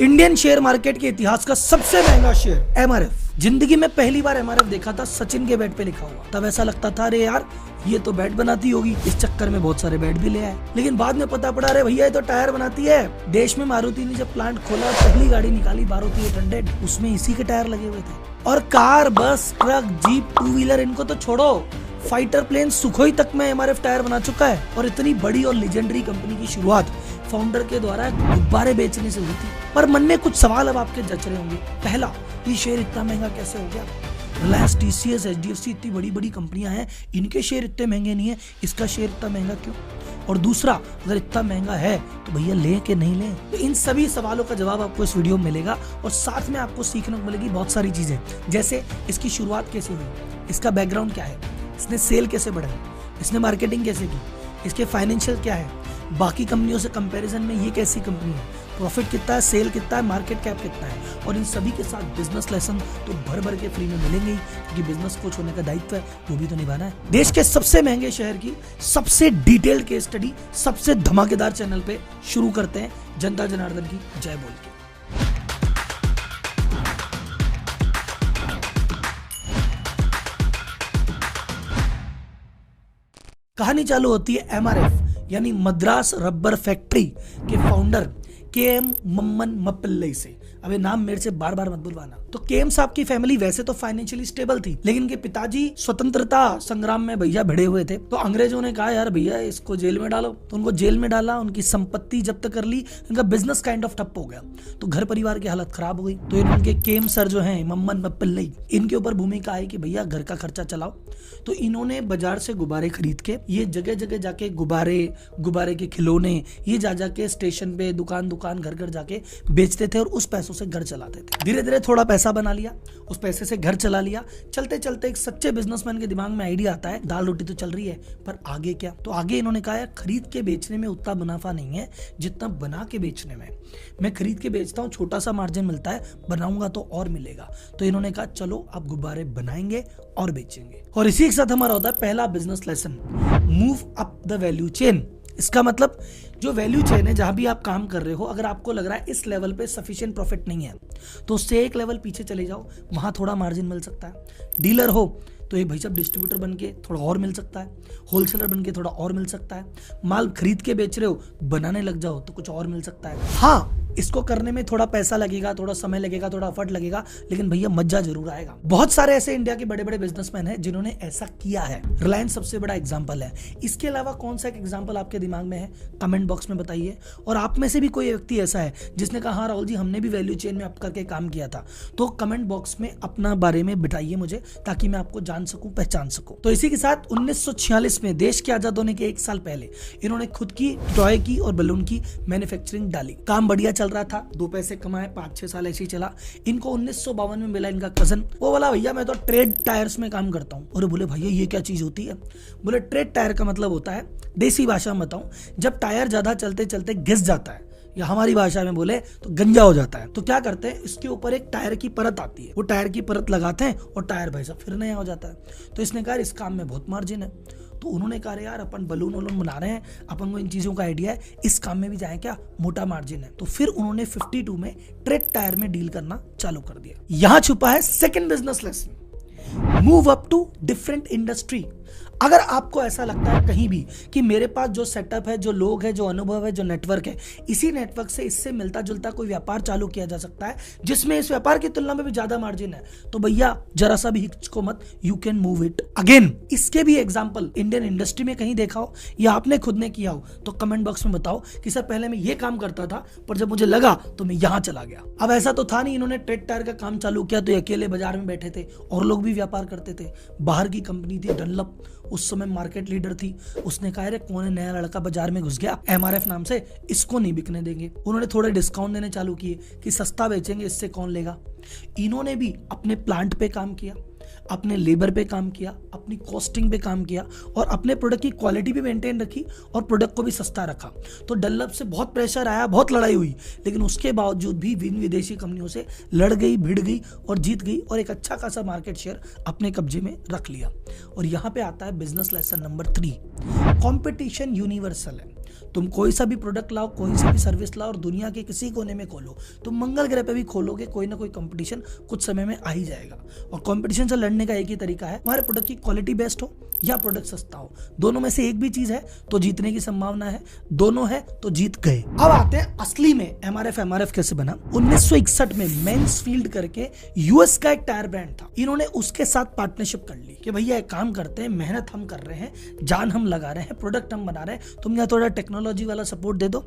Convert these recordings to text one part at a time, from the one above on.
Indian share market के इतिहास का सबसे महंगा शेयर एमआरएफ। जिंदगी में पहली बार एमआरएफ देखा था सचिन के बैट पे लिखा हुआ, तब ऐसा लगता था अरे यार ये तो बैट बनाती होगी, इस चक्कर में बहुत सारे बैट भी ले आए। लेकिन बाद में पता पड़ा अरे भैया ये तो टायर बनाती है। देश में मारुति ने जब प्लांट खोला पहली गाड़ी निकाली मारुति 800, उसमें इसी के टायर लगे हुए थे। और कार, बस, ट्रक, जीप, टू व्हीलर, इनको तो छोड़ो, फाइटर प्लेन सुखोई तक में एमआरएफ टायर बना चुका है। और इतनी बड़ी और लेजेंडरी कंपनी की शुरुआत फाउंडर के द्वारा गुब्बारे बेचने से हुई थी। पर मन में कुछ सवाल अब आपके जच रहे होंगे। पहला, ये शेयर इतना महंगा कैसे हो गया? रिलायंस, टीसीएस, एचडीएफसी इतनी बड़ी बड़ी कंपनियां हैं, इनके शेयर इतने महंगे नहीं है, इसका शेयर इतना महंगा क्यों? और दूसरा, अगर इतना महंगा है तो भैया लें कि नहीं लें? तो इन सभी सवालों का जवाब आपको इस वीडियो में मिलेगा और साथ में आपको सीखने को मिलेगी बहुत सारी चीजें, जैसे इसकी शुरुआत कैसे हुई, इसका बैकग्राउंड क्या है, इसने सेल कैसे बढ़ाई, इसने मार्केटिंग कैसे की, इसके फाइनेंशियल क्या है, बाकी कंपनियों से कंपैरिजन में ये कैसी कंपनी है, प्रॉफिट कितना है, सेल कितना है, मार्केट कैप कितना है। और इन सभी के साथ बिजनेस लेसन तो भर भर के फ्री में मिलेंगे ही, क्योंकि बिजनेस कोच होने का दायित्व है, वो भी तो निभाना है। देश के सबसे महंगे शहर की सबसे डिटेल्ड केस स्टडी सबसे धमाकेदार चैनल पे शुरू करते हैं जनता जनार्दन की जय बोल के। कहानी चालू होती है एमआरएफ यानी मद्रास रबर फैक्ट्री के फाउंडर केएम मम्मन मप्पिल्लई से। अब ये नाम मेरे से बार बार मत बुलवाना। तो केएम साहब की फैमिली वैसे तो फाइनेंशियली स्टेबल थी, लेकिन इनके पिताजी स्वतंत्रता संग्राम में भैया भिड़े हुए थे। तो अंग्रेजों ने कहा यार भैया इसको जेल में डालो, तो उनको जेल में डाला, उनकी संपत्ति जब्त कर ली, इनका बिजनेस काइंड ऑफ ठप हो गया। तो घर परिवार की हालत खराब हो गई। तो इनके केएम सर जो है मम्मन मप्पिल्लई, इनके ऊपर भूमिका आई कि भैया घर का खर्चा चलाओ। तो इन्होंने बाजार से गुब्बारे खरीद के ये जगह जगह जाके गुब्बारे के खिलौने ये जा जाके स्टेशन पे दुकान घर घर जाके बेचते थे और उस पैसों से घर चलाते थे। धीरे धीरे थोड़ा पैसा बना लिया, उस पैसे से घर चला लिया। चलते चलते एक सच्चे बिजनेसमैन के दिमाग में आइडिया आता है दाल रोटी तो चल रही है, पर आगे क्या? तो आगे इन्होंने कहा यार खरीद के बेचने में उतना मुनाफा नहीं है जितना बना के बेचने में। मैं खरीद के बेचता हूँ, छोटा सा मार्जिन मिलता है, बनाऊंगा तो और मिलेगा। तो इन्होंने कहा चलो आप गुब्बारे बनाएंगे और बेचेंगे। और इसी के साथ हमारा होता है पहला business lesson, move up the value chain. इसका मतलब जो वैल्यू चेन है, जहां भी आप काम कर रहे हो, अगर आपको लग रहा है इस लेवल पे सफिशिएंट प्रॉफिट नहीं है तो उससे एक लेवल पीछे चले जाओ, वहां थोड़ा मार्जिन मिल सकता है। डीलर हो तो एक भाई साहब डिस्ट्रीब्यूटर बन के थोड़ा और मिल सकता है, होलसेलर बन के थोड़ा और मिल सकता है, माल खरीद के बेच रहे हो बनाने लग जाओ तो कुछ और मिल सकता है। हाँ, इसको करने में थोड़ा पैसा लगेगा, थोड़ा समय लगेगा, थोड़ा एफर्ट लगेगा, लेकिन भैया मजा जरूर आएगा। बहुत सारे ऐसे इंडिया के बड़े बड़े बिजनेसमैन हैं जिन्होंने ऐसा किया है। रिलायंस सबसे बड़ा एग्जांपल है। इसके अलावा कौन सा एक एग्जांपल आपके दिमाग में है? कमेंट बॉक्स में बताइए। और आप में से भी कोई व्यक्ति ऐसा है जिसने कहा हाँ राहुल जी हमने भी वैल्यू चेन में अप करके काम किया था, तो कमेंट बॉक्स में अपना बारे में बताइए मुझे, ताकि मैं आपको जान सकूं, पहचान सकूं। तो इसी के साथ 1946 में देश के आजाद होने के 1 साल पहले इन्होंने खुद की टॉय की और बलून की मैन्युफैक्चरिंग डाली। काम बढ़िया चल रहा था, 2 पैसे कमाए, 5-6 साल ऐसे ही चला। इनको 1952 में मिला इनका कजन, वो बोला भैया मैं तो ट्रेड टायर्स में काम करता हूँ। और बोले भैया ये क्या चीज होती है? बोले ट्रेड टायर का मतलब होता है, देसी भाषा में बताऊं, जब टायर ज्यादा चलते चलते घिस जाता है, या हमारी भाषा में बोले तो गंजा हो जाता है, तो क्या करते हैं इसके ऊपर एक टायर की परत आती है, वो टायर की परत लगाते हैं और टायर भाई साहब फिर नया हो जाता है। तो इसने कहा इस काम में बहुत मार्जिन है। तो उन्होंने कहा यार अपन बलून बना रहे हैं, अपन को इन चीजों का आइडिया है, इस काम में भी जाए क्या, मोटा मार्जिन है। तो फिर उन्होंने 52 में ट्रेड टायर में डील करना चालू कर दिया। यहां छुपा है second business lesson, move up to different industry. अगर आपको ऐसा लगता है कहीं भी कि मेरे पास जो सेटअप है, जो लोग हैं, जो अनुभव है, जो नेटवर्क है, इसी नेटवर्क से इससे मिलता जुलता कोई व्यापार चालू किया जा सकता है जिसमें इस व्यापार की तुलना में भी ज्यादा मार्जिन है, तो भैया जरा सा भी हिचको मत, you can move it again. इसके भी एग्जांपल इंडियन इंडस्ट्री में कहीं देखा हो या आपने खुद ने किया हो तो कमेंट बॉक्स में बताओ कि सर पहले मैं ये काम करता था पर जब मुझे लगा तो मैं यहां चला गया। अब ऐसा तो था नहीं, इन्होंने ट्रेड टायर का काम चालू किया तो अकेले बाजार में बैठे थे, और लोग भी व्यापार करते थे। बाहर की कंपनी थी डनलप, उस समय मार्केट लीडर थी। उसने कहा अरे कौन है नया लड़का बाजार में घुस गया एमआरएफ नाम से, इसको नहीं बिकने देंगे। उन्होंने थोड़े डिस्काउंट देने चालू किए कि सस्ता बेचेंगे, इससे कौन लेगा। इन्होंने भी अपने प्लांट पे काम किया, अपने लेबर पे काम किया, अपनी कॉस्टिंग पे काम किया और अपने प्रोडक्ट की क्वालिटी भी मेंटेन रखी और प्रोडक्ट को भी सस्ता रखा। तो डनलप से बहुत प्रेशर आया, बहुत लड़ाई हुई, लेकिन उसके बावजूद भी विदेशी कंपनियों से लड़ गई, भिड़ गई और जीत गई और एक अच्छा खासा मार्केट शेयर अपने कब्जे में रख लिया। और यहाँ पे आता है business lesson number 3, competition universal है। तुम कोई सा भी प्रोडक्ट लाओ, कोई सी भी सर्विस लाओ और दुनिया के किसी कोने में खोलो, तुम मंगल ग्रह पे भी खोलोगे, कोई ना कोई कंपटीशन कुछ समय में आ ही जाएगा। और कंपटीशन से लड़ने का एक ही तरीका है, हमारे प्रोडक्ट की क्वालिटी बेस्ट हो या प्रोडक्ट सस्ता हो, दोनों में से एक भी चीज है तो जीतने की संभावना है, दोनों है तो जीत गए। अब आते हैं असली में एमआरएफ कैसे बना। 1961 में मैन्सफील्ड करके यूएस का एक टायर ब्रांड था, इन्होंने उसके साथ पार्टनरशिप कर ली कि भैया एक काम करते हैं, मेहनत हम कर रहे हैं, जान हम लगा रहे हैं, प्रोडक्ट हम बना रहे हैं, तुम यहाँ थोड़ा टेक्नोलॉजी वाला सपोर्ट दे दो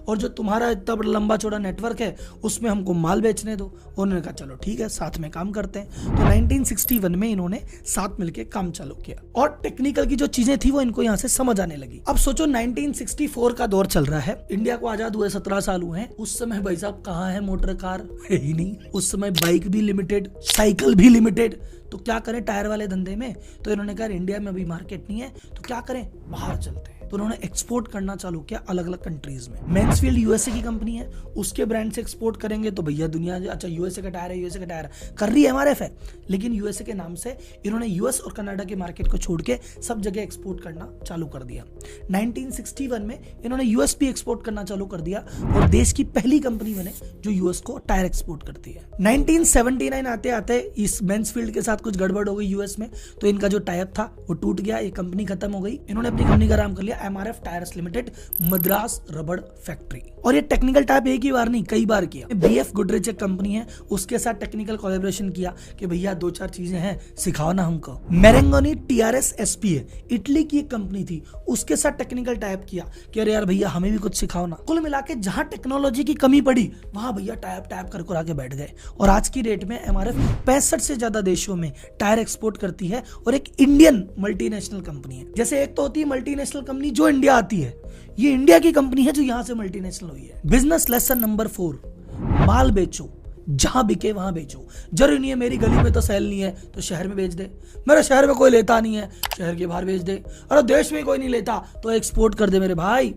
और जो तुम्हारा इतना बड़ा लंबा चौड़ा नेटवर्क है उसमें हमको माल बेचने दो। उन्होंने कहा चलो ठीक है, साथ में काम करते हैं। तो 1961 में इन्होंने साथ मिलकर काम चालू किया और टेक्निकल की जो चीजें थी वो इनको यहाँ से समझ आने लगी। अब सोचो 1964 का दौर चल रहा है, इंडिया को आजाद हुए 17 साल हुए हैं। उस समय भाई साहब कहाँ है मोटर कार, है ही नहीं। उस समय बाइक भी लिमिटेड, साइकिल भी लिमिटेड, तो क्या करें टायर वाले धंधे में। तो इन्होंने कहा इंडिया में अभी मार्केट नहीं है तो क्या करें, बाहर चलते हैं। तो उन्होंने एक्सपोर्ट करना चालू किया अलग अलग कंट्रीज में। मैन्सफील्ड यूएसए की कंपनी है, उसके ब्रांड से एक्सपोर्ट करेंगे तो भैया दुनिया, अच्छा यूएसए का टायर है, यूएसए का टायर कर रही है एमआरएफ है, लेकिन यूएसए के नाम से इन्होंने यूएस और कनाडा के मार्केट को छोड़ के सब जगह एक्सपोर्ट करना चालू कर दिया। 1961 में इन्होंने यूएस भी एक्सपोर्ट करना चालू कर दिया और देश की पहली कंपनी बने जो यूएस को टायर एक्सपोर्ट करती है। 1979 आते आते इस मैन्सफील्ड के साथ कुछ गड़बड़ हो गई यूएस में, तो इनका जो टाइप था वो टूट गया, ये कंपनी खत्म हो गई। इन्होंने अपनी कंपनी का नाम कर लिया एमआरएफ टायर्स लिमिटेड, मद्रास रबड़ फैक्ट्री। और ये टेक्निकल टाइप एक ही बार नहीं कई बार किया। बीएफ गुडरिच एक कंपनी है, उसके साथ टेक्निकल कोलैबोरेशन किया कि भैया 2-4 चीजें हैं सिखाओ ना हमको। मेरेंगोनी टीआरएस एसपी है, इटली की एक कंपनी थी, उसके साथ टेक्निकल टाइप किया कि अरे यार भैया हमें भी कुछ सिखाओ ना। कुल मिला के जहां टेक्नोलॉजी की कमी पड़ी वहां भैया टाइप कर आके बैठ गए। और आज की डेट में एमआरएफ 65 से ज्यादा देशों में टायर एक्सपोर्ट करती है और एक इंडियन मल्टीनेशनल कंपनी है। जैसे एक तो होती है मल्टीनेशनल कंपनी जो इंडिया आती है, ये इंडिया की कंपनी है जो यहां से मल्टीनेशनल हुई है। बिजनेस लेसन नंबर 4, माल बेचो, जहां बिके वहां बेचो। जरूरी नहीं है मेरी गली में तो सेल नहीं है तो शहर में बेच दे, मेरे शहर में कोई लेता नहीं है शहर के बाहर बेच दे, अरे देश में कोई नहीं लेता तो एक्सपोर्ट कर दे मेरे भाई,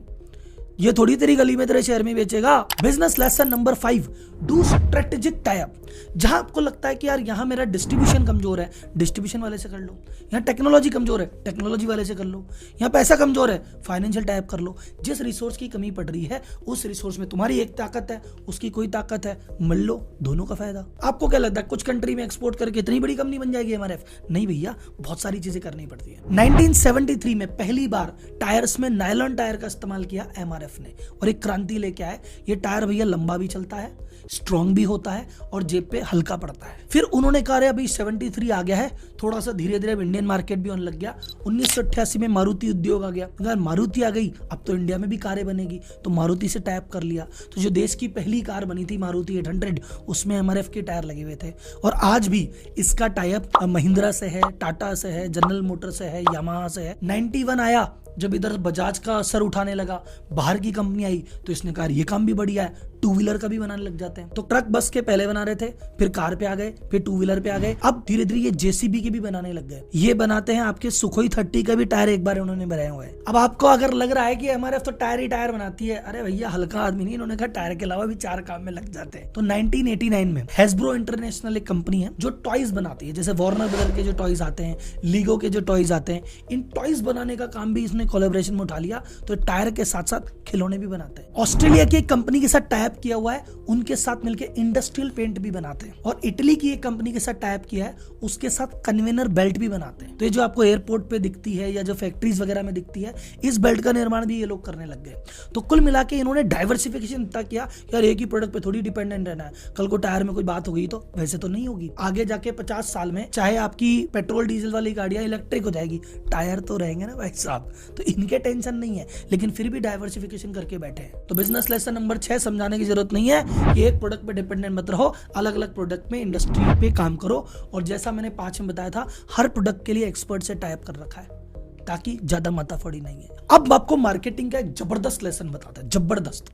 ये थोड़ी तेरी गली में तेरे शहर में बेचेगा। Business lesson number 5, do strategic type. जहां आपको लगता है कि यार यहाँ मेरा डिस्ट्रीब्यूशन कमजोर है, डिस्ट्रीब्यूशन वाले से कर लो। यहाँ टेक्नोलॉजी कमजोर है, टेक्नोलॉजी वाले से कर लो। यहाँ पैसा कमजोर है, फाइनेंशियल टाइप कर लो। जिस रिसोर्स की कमी पड़ रही है उस रिसोर्स में तुम्हारी एक ताकत है, उसकी कोई ताकत है, मिल लो, दोनों का फायदा। आपको क्या लगता है कुछ कंट्री में एक्सपोर्ट करके इतनी बड़ी कंपनी बन जाएगी एमआरएफ? नहीं भैया, बहुत सारी चीजें करनी पड़ती है। 1973 में पहली बार टायर्स में नायलॉन टायर का इस्तेमाल किया एमआरएफ ने और एक क्रांति लेके आए। ये टायर भैया लंबा भी चलता है, स्ट्रॉन्ग भी होता है और जेब पे हल्का पड़ता है। फिर उन्होंने कहा अभी 73 आ गया है, थोड़ा सा धीरे धीरे इंडियन मार्केट भी होने लग गया। 1988 में मारुति उद्योग आ गया, अगर मारुति आ गई अब तो इंडिया में भी कारें बनेगी, तो मारुति से टाइप कर लिया। तो जो देश की पहली कार बनी थी मारुति 800, उसमें एमआरएफ के टायर लगे हुए थे और आज भी इसका टाइप महिंद्रा से है, टाटा से है, जनरल मोटर से है, यामाहा से है। 91 आया जब इधर बजाज का सर उठाने लगा, बाहर की कंपनी आई तो इसने कहा ये काम भी बढ़िया है, टू व्हीलर का भी बनाने लग जाते हैं। तो ट्रक बस के पहले बना रहे थे, फिर कार पे आ गए, फिर टू व्हीलर पे आ गए, अब धीरे धीरे ये जेसीबी के भी बनाने लग गए। ये बनाते हैं आपके सुखोई 30 का भी टायर एक बार उन्होंने बनाए हुए हैं। अब आपको अगर लग रहा है कि एमआरएफ तो टायर ही टायर बनाती है, अरे भैया हल्का आदमी नहीं, इन्होंने कहा टायर के अलावा भी 4 काम में लग जाते हैं। तो 1989 में हैस्ब्रो इंटरनेशनल एक कंपनी है जो टॉयज बनाती है, जैसे वार्नर ब्रदर के जो टॉयज आते हैं, लीगो के जो टॉयज आते हैं, इन टॉयज बनाने का काम भी इसने कोलैबोरेशन में उठा लिया। तो टायर के साथ साथ खिलौने भी बनाते हैं। ऑस्ट्रेलिया की एक कंपनी के साथ टाइप किया हुआ है, उनके साथ मिलकर इंडस्ट्रियल पेंट भी बनाते हैं। और इटली की एक कंपनी के साथ टाइप किया है, उसके साथ कन्वेनर बेल्ट भी बनाते हैं। तो ये जो आपको एयरपोर्ट पे दिखती है या जो फैक्ट्रीज वगैरह में दिखती है, इस बेल्ट का निर्माण भी ये लोग करने लग गए। तो कुल मिला के इन्होंने डाइवर्सिफिकेशन इतना किया, यार एक ही प्रोडक्ट पे थोड़ी डिपेंडेंट रहना है, कल को टायर में कोई बात हो गई तो वैसे तो नहीं होगी। आगे जाके 50 साल में चाहे आपकी पेट्रोल डीजल वाली गाड़ियां इलेक्ट्रिक हो जाएगी, टायर तो रहेंगे ना भाई साहब, तो इनके टेंशन नहीं है, लेकिन फिर भी डाइवर्सिफिकेशन करके बैठे हैं। तो बिजनेस लेसन नंबर 6 समझाने की जरूरत नहीं है कि एक प्रोडक्ट पे डिपेंडेंट मत रहो, अलग अलग प्रोडक्ट में इंडस्ट्री पे काम करो। और जैसा मैंने 5 में बताया था, हर प्रोडक्ट के लिए एक्सपर्ट से टाइप कर रखा है ताकि ज्यादा माथाफड़ी नहीं है। अब आपको मार्केटिंग का एक जबरदस्त लेसन बताता है, जबरदस्त।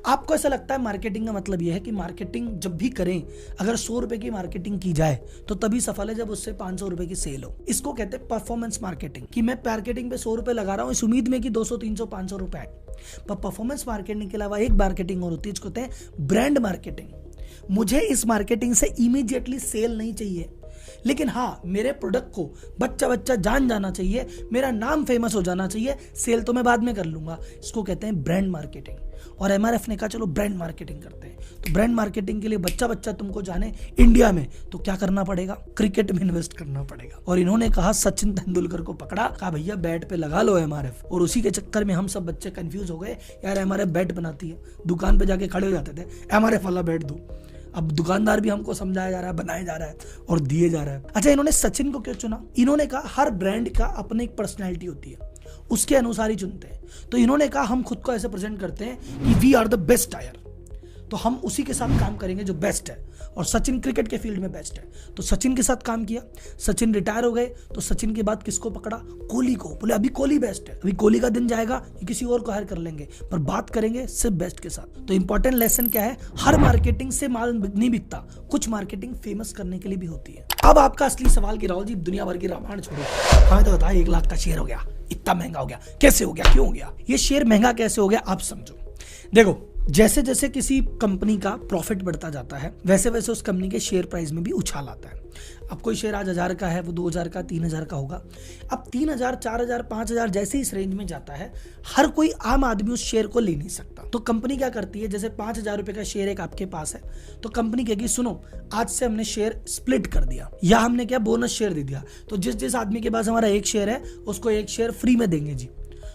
आपको ऐसा लगता है मार्केटिंग का मतलब यह है कि मार्केटिंग जब भी करें, अगर 100 रुपए की मार्केटिंग की जाए तो तभी सफल है जब उससे 500 रुपए की सेल हो। इसको कहते हैं परफॉर्मेंस मार्केटिंग, कि मैं मार्केटिंग पे 100 रुपए लगा रहा हूं इस उम्मीद में कि 200, 300, 500 रुपए आए। पर परफॉर्मेंस मार्केटिंग के अलावा एक मार्केटिंग और होती है, जिसको कहते हैं ब्रांड मार्केटिंग। मुझे इस मार्केटिंग से इमीडिएटली सेल नहीं चाहिए, लेकिन हाँ, मेरे प्रोडक्ट को बच्चा बच्चा जान जाना चाहिए, मेरा नाम फेमस हो जाना चाहिए, सेल तो मैं बाद में कर लूंगा। इसको कहते हैं ब्रांड मार्केटिंग। और एमआरएफ ने कहा चलो ब्रांड मार्केटिंग करते हैं। तो ब्रांड मार्केटिंग के लिए बच्चा बच्चा तुमको जाने इंडिया में, तो क्या करना पड़ेगा? क्रिकेट में इन्वेस्ट करना पड़ेगा। और इन्होंने कहा, सचिन तेंदुलकर को पकड़ा, कहा भैया बैट पे लगा लो एमआरएफ। और उसी के चक्कर में हम सब बच्चे कंफ्यूज हो गए, यार एमआरएफ बैट बनाती है, दुकान पे जाके खड़े हो जाते थे, एमआरएफ वाला बैट दो। अब दुकानदार भी हमको समझाया जा रहा है, बनाया जा रहा है और दिए जा रहा है। अच्छा, इन्होंने सचिन को क्यों चुना? इन्होंने कहा हर ब्रांड का अपनी एक पर्सनैलिटी होती है, उसके अनुसार ही चुनते हैं। तो इन्होंने कहा हम खुद को ऐसे प्रेजेंट करते हैं कि we are the best tyre, तो हम उसी के साथ काम करेंगे जो बेस्ट है। और सचिन क्रिकेट के फील्ड में बेस्ट है, तो सचिन के साथ काम किया। सचिन रिटायर हो गए, तो सचिन के बाद किसको पकड़ा? कोहली को। बोले अभी कोहली बेस्ट है, अभी कोहली का दिन जाएगा, ये किसी और को हायर कर लेंगे, पर बात करेंगे सिर्फ बेस्ट के साथ। तो इंपॉर्टेंट लेसन क्या है? हर मार्केटिंग से माल नहीं बिकता, कुछ मार्केटिंग फेमस करने के लिए भी होती है। अब आपका असली सवाल कि राहुल जी दुनिया भर की रामायण छोड़ो, हमें तो बताया 1 लाख का शेयर हो गया, इतना महंगा हो गया, कैसे हो गया, क्यों हो गया? ये शेयर महंगा कैसे हो गया आप समझो। देखो, जैसे जैसे किसी कंपनी का प्रॉफिट बढ़ता जाता है, वैसे वैसे उस कंपनी के शेयर प्राइस में भी उछाल आता है। अब कोई शेयर आज 1000 का है, वो 2000 का, 3000 का होगा। अब 3000, 4000, 5000 जैसे इस रेंज में जाता है, हर कोई आम आदमी उस शेयर को ले नहीं सकता। तो कंपनी क्या करती है, जैसे 5000 रुपए का शेयर एक आपके पास है, तो कंपनी कहेगी सुनो, आज से हमने शेयर स्प्लिट कर दिया, या हमने क्या बोनस शेयर दे दिया। तो जिस जिस आदमी के पास हमारा एक शेयर है, उसको एक शेयर फ्री में देंगे जी।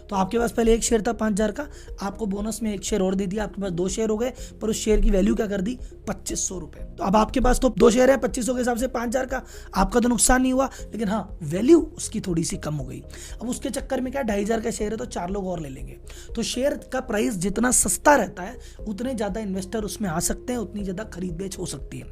तो आपके पास पहले एक शेयर था 5000 का, आपको बोनस में एक शेयर और दे दिया, आपके पास 2 शेयर हो गए, पर उस शेयर की वैल्यू क्या कर दी? 2500 रुपए। तो अब आपके पास तो 2 शेयर है, 2500 के हिसाब से 5000 का, आपका तो नुकसान नहीं हुआ, लेकिन हाँ वैल्यू उसकी थोड़ी सी कम हो गई। अब उसके चक्कर में क्या, 2500 का शेयर है तो 4 लोग और ले लेंगे। तो शेयर का प्राइस जितना सस्ता रहता है, उतने ज्यादा इन्वेस्टर उसमें आ सकते हैं, उतनी ज्यादा खरीद बेच हो सकती है।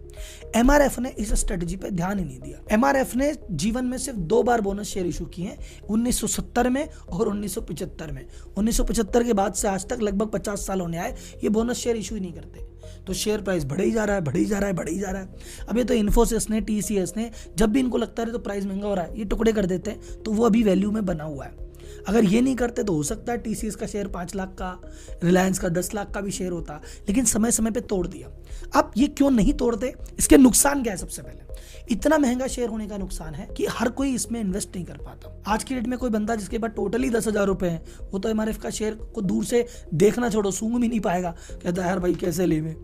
एमआरएफ ने इस स्ट्रेटजी पे ध्यान ही नहीं दिया। एमआरएफ ने जीवन में सिर्फ 2 बार बोनस शेयर इशू किए हैं, 1970 में और 1975 में। 1975 के बाद से आज तक लगभग 50 साल होने आए, ये बोनस शेयर इशू ही नहीं करते। तो शेयर प्राइस बढ़े ही जा रहा है, बढ़े ही जा रहा है, बढ़े ही जा रहा है। अब ये तो इन्फोसिस ने, टीसीएस ने, जब भी इनको लगता है तो प्राइस महंगा हो रहा है, ये टुकड़े कर देते हैं, तो वो अभी वैल्यू में बना हुआ है। अगर ये नहीं करते तो हो सकता है टीसीएस का शेयर 5 लाख का, रिलायंस का 10 लाख का भी शेयर होता, लेकिन समय समय पे तोड़ दिया। अब ये क्यों नहीं तोड़ते? इसके नुकसान क्या है? सबसे पहले इतना महंगा शेयर होने का नुकसान है कि हर कोई इसमें इन्वेस्ट नहीं कर पाता। आज की डेट में कोई बंदा जिसके पास टोटली 10,000 रुपए हैं, वो तो एमआरएफ का शेयर को दूर से देखना छोड़ो, सूंघ भी नहीं पाएगा, कहता है यार भाई कैसे ले में।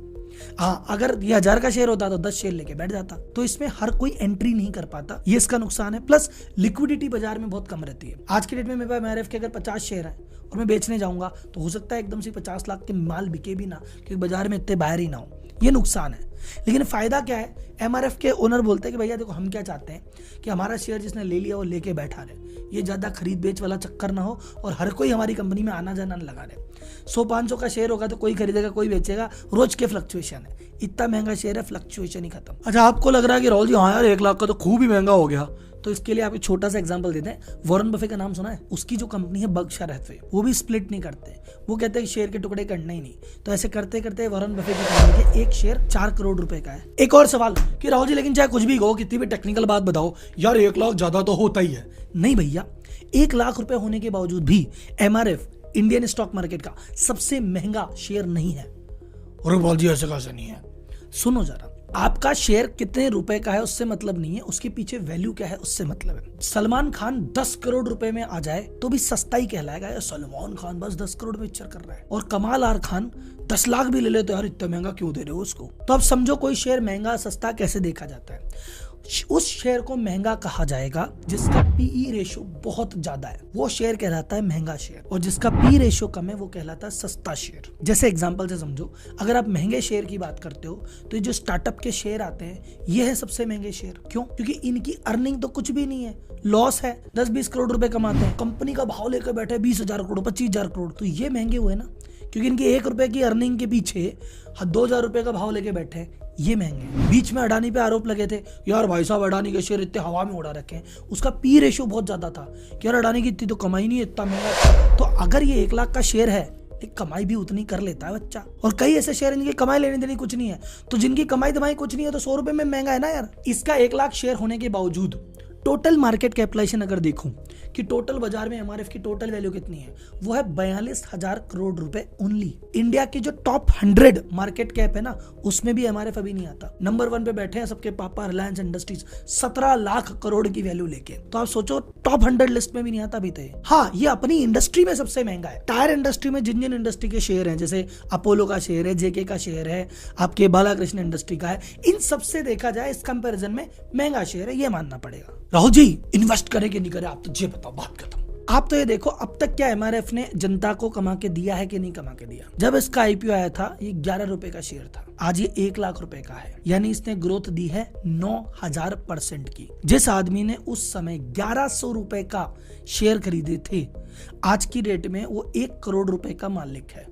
हाँ, अगर ये 1000 का शेयर होता तो 10 शेयर लेके बैठ जाता। तो इसमें हर कोई एंट्री नहीं कर पाता, ये इसका नुकसान है। प्लस लिक्विडिटी बाजार में बहुत कम रहती है। आज की डेट में मेरे पास एमआरएफ के अगर 50 शेयर है और मैं बेचने जाऊंगा, तो हो सकता है एकदम से 50 लाख के माल बिके भी ना, क्योंकि बाजार में इतने बायर ही ना हो। ये नुकसान है। लेकिन फायदा क्या है? एमआरएफ के ओनर बोलते हैं कि भैया देखो, हम क्या चाहते हैं कि हमारा शेयर जिसने ले लिया वो लेके बैठा रहे, ये ज्यादा खरीद बेच वाला चक्कर ना हो, और हर कोई हमारी कंपनी में आना जाना लगा रहे। 100-500 का शेयर होगा तो कोई खरीदेगा, कोई बेचेगा, रोज के फ्लक्चुएशन है। इतना महंगा शेयर है, फ्लक्चुएशन ही खत्म। अच्छा, आपको लग रहा है कि राहुल जी हाँ यार 1 लाख का तो खूब ही महंगा हो गया, तो इसके लिए आप एक छोटा सा एग्जांपल देते हैं। वॉरेन बफे का नाम सुना है? उसकी जो कंपनी है बर्कशायर हैथवे, वो भी स्प्लिट नहीं करते। वो कहते हैं कि शेयर के टुकड़े करना ही नहीं। तो ऐसे करते करते वॉरेन बफे की कंपनी के एक शेयर 4 करोड़ रुपए का है। एक और सवाल कि राहुल जी लेकिन चाहे कुछ भी हो, कितनी भी टेक्निकल बात बताओ, यार 1 लाख ज्यादा तो होता ही है। नहीं भैया, 1 लाख रुपए होने के बावजूद भी एमआरएफ इंडियन स्टॉक मार्केट का सबसे महंगा शेयर नहीं है। और राहुल जी ऐसे कैसे नहीं है? सुनो जरा, आपका शेयर कितने रुपए का है उससे मतलब नहीं है, उसके पीछे वैल्यू क्या है उससे मतलब है। सलमान खान 10 करोड़ रुपए में आ जाए तो भी सस्ता ही कहलाएगा, यार सलमान खान बस 10 करोड़ में पिक्चर कर रहा है। और कमाल आर खान 10 लाख भी ले ले तो यार इतना महंगा क्यों दे रहे हो उसको? तो अब समझो कोई शेयर महंगा सस्ता कैसे देखा जाता है। उस शेयर को महंगा कहा जाएगा जिसका पीई रेशो बहुत ज्यादा है, वो शेयर कहलाता है महंगा शेयर। और जिसका पी रेशो कम है वो कहलाता है सस्ता शेयर। जैसे एग्जांपल से समझो, अगर आप महंगे शेयर की बात करते हो तो ये जो स्टार्टअप के शेयर आते हैं, ये है सबसे महंगे शेयर। क्यों? क्योंकि इनकी अर्निंग तो कुछ भी नहीं है, लॉस है, 10-20 करोड़ रुपए कमाते हैं, कंपनी का भाव लेकर बैठे 20,000 करोड़, 25,000 करोड़, तो ये महंगे हुए ना, क्योंकि इनकी 1 रुपए की अर्निंग के पीछे 2,000 रुपए का भाव लेके बैठे हैं, ये महंगे। बीच में अडानी पे आरोप लगे थे, यार भाई साहब अडानी के शेयर इतने हवा में उड़ा रखे हैं, उसका पी रेशियो बहुत ज्यादा था कि यार अडानी की इतनी तो कमाई नहीं है, इतना महंगा। तो अगर ये 1 लाख का शेयर है, एक कमाई भी उतनी कर लेता है बच्चा। और कई ऐसे शेयर इनकी कमाई लेने देनी कुछ नहीं है, तो जिनकी कमाई दमाई कुछ नहीं है तो 100 रुपए में महंगा है ना यार। इसका 1 लाख शेयर होने के बावजूद टोटल मार्केट कैपिटलाइजेशन अगर देखूं कि टोटल बाजार में एमआरएफ की टोटल वैल्यू कितनी है, वो है 42,000 करोड़ रुपए ओनली। इंडिया की जो टॉप 100 मार्केट कैप है ना, उसमें भी एमआरएफ अभी नहीं आता। नंबर 1 पे बैठे हैं सबके पापा रिलायंस इंडस्ट्रीज 17 लाख करोड़ की वैल्यू लेके। तो आप सोचो टॉप 100 लिस्ट में भी नहीं आता अभी तक। हाँ, ये अपनी इंडस्ट्री में सबसे महंगा है। टायर इंडस्ट्री में जिन जिन इंडस्ट्री के शेयर हैं, जैसे अपोलो का शेयर है, जेके का शेयर है, आपके बालाकृष्ण इंडस्ट्री का है, इन सबसे देखा जाए इस कंपैरिजन में महंगा शेयर है, ये मानना पड़ेगा। राहुल जी इन्वेस्ट करे कि नहीं करे, आप तो ये बताओ, बात खत्म। आप तो ये देखो अब तक क्या एमआरएफ ने जनता को कमा के दिया है कि नहीं कमा के दिया। जब इसका आईपीओ आया था ये 11 रुपए का शेयर था, आज ये 1 लाख रुपए का है, यानी इसने ग्रोथ दी है 9000% की। जिस आदमी ने उस समय 1100 रुपए का शेयर खरीदे थे, आज की डेट में वो 1 करोड़ रुपए का मालिक है।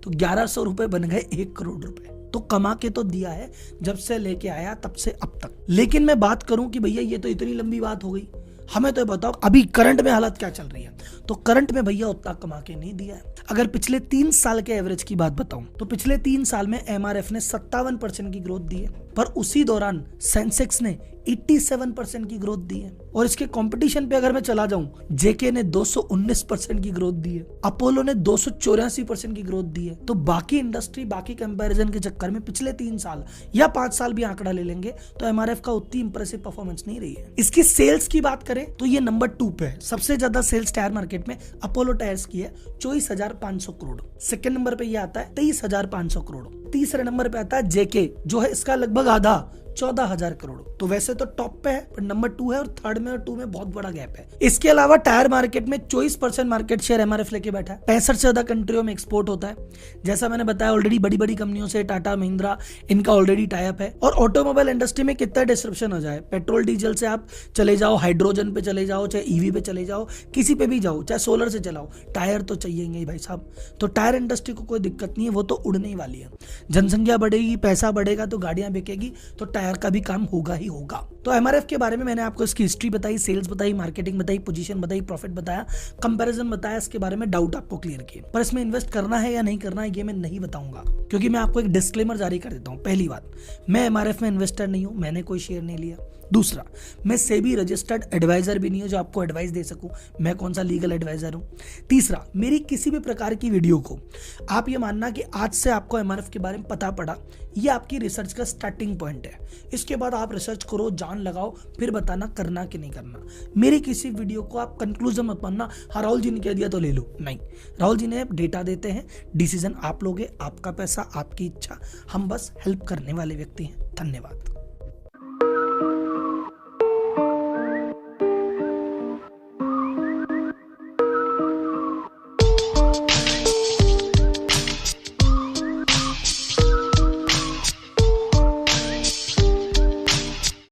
तो 1100 रुपए बन गए 1 करोड़ रुपए। तो कमा के तो दिया है जब से लेके आया तब से अब तक। लेकिन मैं बात करूं कि भैया ये तो इतनी लंबी बात हो गई, हमें तो बताओ अभी करंट में हालत क्या चल रही है। तो करंट में भैया उतना कमा के नहीं दिया है। अगर पिछले 3 साल के एवरेज की बात बताऊं तो पिछले 3 साल में एमआरएफ ने 57% की ग्रोथ दी है, पर उसी दौरान सेंसेक्स ने 87% की ग्रोथ दी है। और इसके कंपटीशन पे अगर मैं चला जाऊं, जेके ने 219% की ग्रोथ दी है, अपोलो ने 284% की ग्रोथ दी है। तो बाकी इंडस्ट्री, बाकी कंपैरिजन के चक्कर में पिछले 3 साल या 5 साल भी आंकड़ा ले लेंगे तो एमआरएफ का उतनी इंप्रेसिव परफॉर्मेंस नहीं रही है। इसकी सेल्स की बात करें तो ये नंबर 2 पे है। सबसे ज्यादा सेल्स टायर मार्केट में अपोलो टायर्स की है 24,500 करोड़। सेकंड नंबर पे ये आता है 23,500 करोड़। तीसरे नंबर पे आता है जेके, जो है इसका लगभग आधा 14,000 करोड़। तो वैसे तो टॉप पे है, पर नंबर 2 है और थर्ड में और 2 में बहुत बड़ा गैप है। इसके अलावा टायर मार्केट में 24% मार्केट शेयर एमआरएफ लेके बैठा है। 65 से ज्यादा कंट्रियों में एक्सपोर्ट होता है। जैसा मैंने बताया ऑलरेडी बड़ी बड़ी कंपनियों से, टाटा महिंद्रा, इनका ऑलरेडी टाई अप है। और ऑटोमोबाइल इंडस्ट्री में कितना डिस्ट्रप्शन हो जाए, पेट्रोल डीजल से आप चले जाओ, हाइड्रोजन पे चले जाओ, चाहे ईवी पे चले जाओ, किसी पे भी जाओ, चाहे सोलर से चलाओ, टायर तो चाहिए भाई साहब। तो टायर इंडस्ट्री को कोई दिक्कत नहीं है, वो तो उड़ने ही वाली है। जनसंख्या बढ़ेगी, पैसा बढ़ेगा तो गाड़ियां बिकेगी, तो टायर का भी काम होगा ही होगा। तो एमआरएफ के बारे में मैंने आपको इसकी हिस्ट्री बताई, सेल्स बताई, मार्केटिंग बताई, पोजीशन बताई, प्रॉफिट बताया, कंपैरिजन बताया, इसके बारे में डाउट आपको क्लियर किए। पर इसमें इन्वेस्ट करना है या नहीं करना है ये मैं नहीं बताऊंगा, क्योंकि मैं आपको एक डिस्क्लेमर जारी कर देता हूं। पहली बात, मैं एमआरएफ में इन्वेस्टर नहीं हूं, मैंने कोई शेयर नहीं लिया। दूसरा, मैं सेबी रजिस्टर्ड एडवाइजर भी नहीं हूं जो आपको एडवाइस दे सकूं, मैं कौन सा लीगल एडवाइजर हूं। तीसरा, मेरी किसी भी प्रकार की वीडियो को आप ये मानना कि आज से आपको एमआरएफ के बारे में पता पड़ा, ये आपकी रिसर्च का स्टार्टिंग पॉइंट है। इसके बाद आप रिसर्च करो, जान लगाओ, फिर बताना करना कि नहीं करना। मेरी किसी वीडियो को आप कंक्लूजन मत मानना, हाँ राहुल जी ने कह दिया तो ले लो, नहीं। राहुल जी ने डेटा देते हैं, डिसीजन आप लोगे, आपका पैसा, आपकी इच्छा, हम बस हेल्प करने वाले व्यक्ति हैं। धन्यवाद।